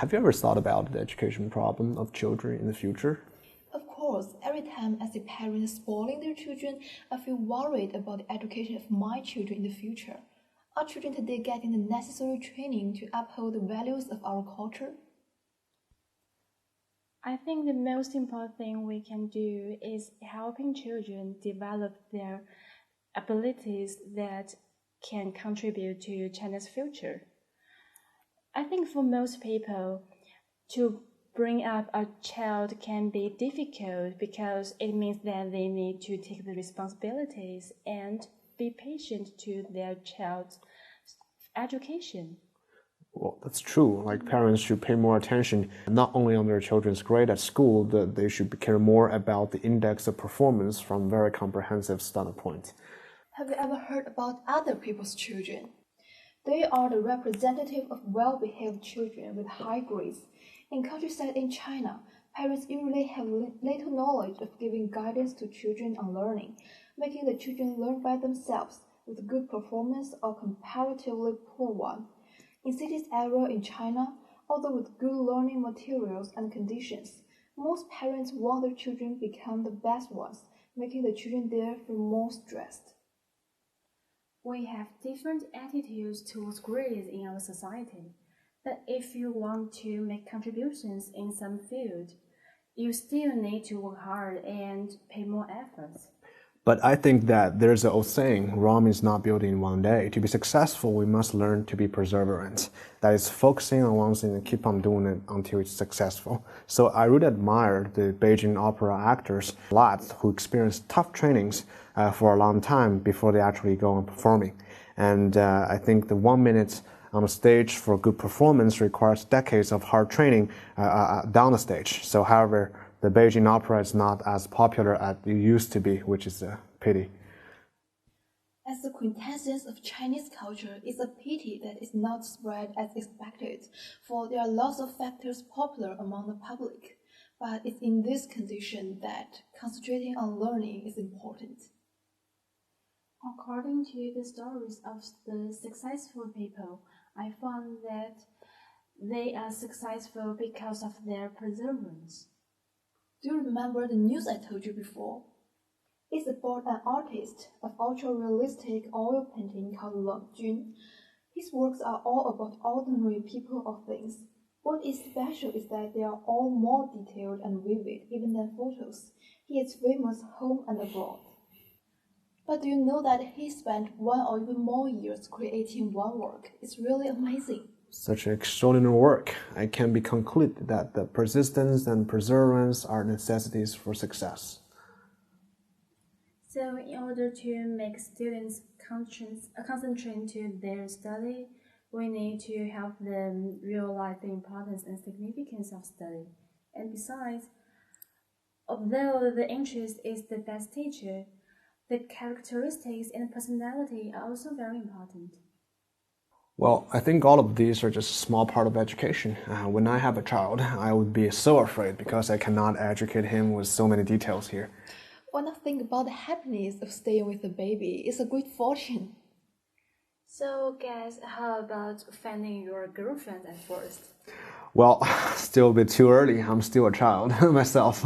Have you ever thought about the education problem of children in the future? Of course, every time I see parents spoiling their children, I feel worried about the education of my children in the future. Are children today getting the necessary training to uphold the values of our culture? I think the most important thing we can do is helping children develop their abilities that can contribute to China's future. I think for most people, to bring up a child can be difficult because it means that they need to take the responsibilities and be patient to their child's education. Well, that's true. Like parents should pay more attention not only on their children's grade at school, that they should care more about the index of performance from very comprehensive standpoint. Have you ever heard about other people's children? They are the representative of well-behaved children with high grades. In countryside in China, parents usually have little knowledge of giving guidance to children on learning, making the children learn by themselves with good performance or comparatively poor one. In cities area in China, although with good learning materials and conditions, most parents want their children become the best ones, making the children there feel more stressed. We have different attitudes towards grades in our society, but if you want to make contributions in some field, you still need to work hard and pay more efforts. But I think that there's an old saying, Rome is not built in one day. To be successful, we must learn to be perseverant. That is, focusing on one thing and keep on doing it until it's successful. So I really admire the Beijing opera actors a lot who experience tough trainings for a long time before they actually go on performing. And I think the 1 minute on the stage for good performance requires decades of hard training down the stage. So however, the Beijing opera is not as popular as it used to be, which is a pity. As the quintessence of Chinese culture, it's a pity that it's not spread as expected, for there are lots of factors popular among the public. But it's in this condition that concentrating on learning is important. According to the stories of the successful people, I found that they are successful because of their perseverance. Do you remember the news I told you before? It's about an artist of ultra-realistic oil painting called Lang Jun. His works are all about ordinary people or things. What is special is that they are all more detailed and vivid even than photos. He is famous home and abroad. But do you know that he spent 1 or even more years creating one work? It's really amazing. Such an extraordinary work. I can be concluded that the persistence and perseverance are necessities for success. So in order to make students concentrate to their study, we need to help them realize the importance and significance of study. And besides, although the interest is the best teacher, the characteristics and personality are also very important. Well, I think all of these are just a small part of education. When I have a child, I would be so afraid because I cannot educate him with so many details here. When I think about the happiness of staying with the baby, it's a great fortune. So, guys, how about finding your girlfriend at first? Well, still a bit too early. I'm still a child myself.